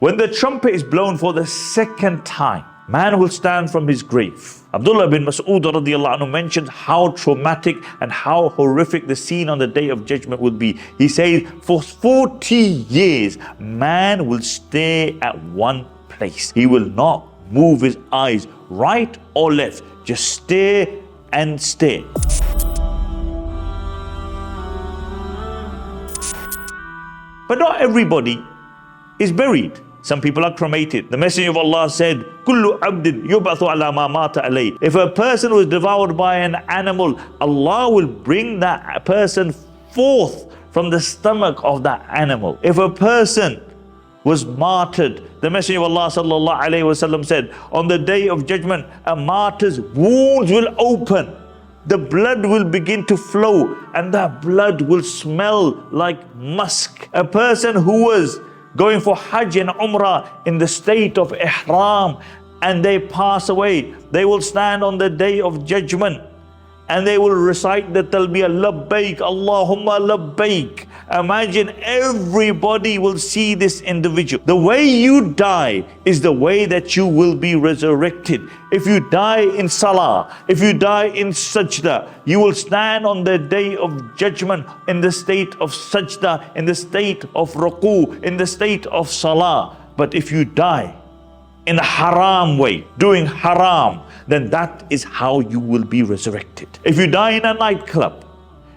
When the trumpet is blown for the second time, man will stand from his grave. Abdullah bin Mas'ud radiallahu anhu mentioned how traumatic and how horrific the scene on the day of judgment would be. He says, for 40 years, man will stay at one place. He will not move his eyes right or left, just stare and stare. But not everybody is buried. Some people are cremated. The Messenger of Allah said, "Kullu abdin yubathu ala ma mata alayh." If a person was devoured by an animal, Allah will bring that person forth from the stomach of that animal. If a person was martyred, the Messenger of Allah sallallahu alaihi wasallam said, on the day of judgment, a martyr's wounds will open. The blood will begin to flow, and that blood will smell like musk. A person who was going for Hajj and Umrah in the state of Ihram and they pass away, they will stand on the day of judgment and they will recite the talbiyah, Labbaik, Allahumma Labbaik. Imagine everybody will see this individual. The way you die is the way that you will be resurrected. If you die in salah, if you die in sajda, you will stand on the day of judgment in the state of sajda, in the state of ruku, in the state of salah. But if you die in a haram way, doing haram, then that is how you will be resurrected. If you die in a nightclub,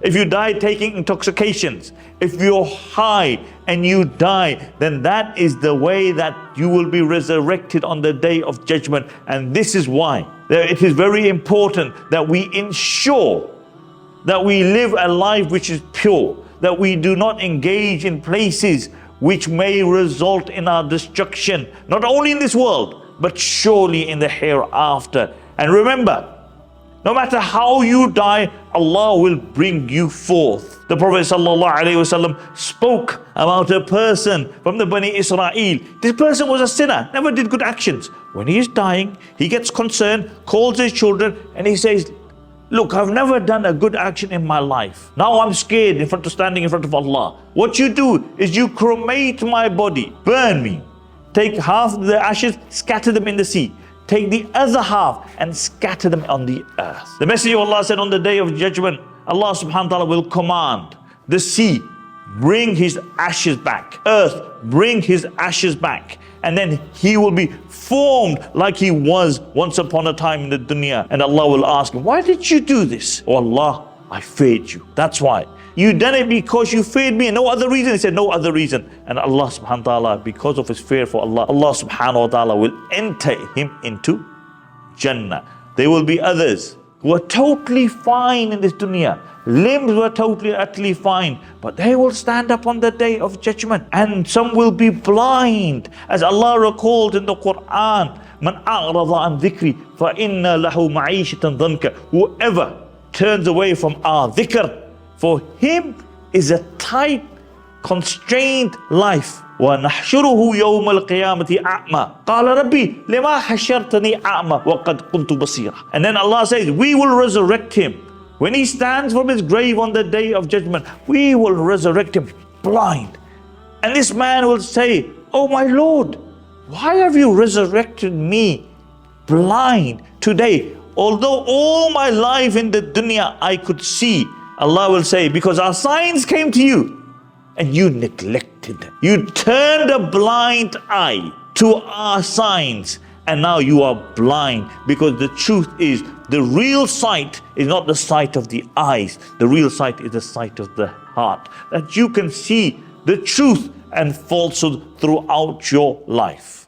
if you die taking intoxications, if you're high and you die, then that is the way that you will be resurrected on the day of judgment. And this is why it is very important that we ensure that we live a life which is pure, that we do not engage in places which may result in our destruction, not only in this world, but surely in the hereafter. And remember, no matter how you die, Allah will bring you forth. The Prophet ﷺ spoke about a person from the Bani Israel. This person was a sinner, never did good actions. When he is dying, he gets concerned, calls his children, and he says, look, I've never done a good action in my life. Now I'm scared standing in front of Allah. What you do is you cremate my body, burn me. Take half the ashes, scatter them in the sea. Take the other half and scatter them on the earth. The Messenger of Allah said on the day of judgment, Allah subhanahu wa ta'ala will command the sea, bring his ashes back. Earth, bring his ashes back. And then he will be formed like he was once upon a time in the dunya. And Allah will ask him, why did you do this? Oh Allah, I feared you. That's why. You done it because you feared me and no other reason. He said, no other reason. And Allah subhanahu wa ta'ala, because of his fear for Allah, Allah subhanahu wa ta'ala will enter him into Jannah. There will be others who are totally fine in this dunya. Limbs were totally, utterly fine. But they will stand up on the day of judgment. And some will be blind. As Allah recalled in the Quran, Man a'rada an dhikri fa inna lahu ma'ishatan dhanka. Whoever turns away from our dhikr, for him is a tight, constrained life. وَنَحْشُرُهُ يَوْمَ الْقِيَامَةِ أَعْمَى قَالَ رَبِّي لِمَا حَشَّرْتَنِي أَعْمَى وَقَدْ كُنْتُ بَصِيرًا. And then Allah says, we will resurrect him. When he stands from his grave on the day of judgment, we will resurrect him blind. And this man will say, oh my Lord, why have you resurrected me blind today? Although all my life in the dunya I could see. Allah will say, because our signs came to you and you neglected them. You turned a blind eye to our signs and now you are blind, because the truth is the real sight is not the sight of the eyes. The real sight is the sight of the heart. That you can see the truth and falsehood throughout your life.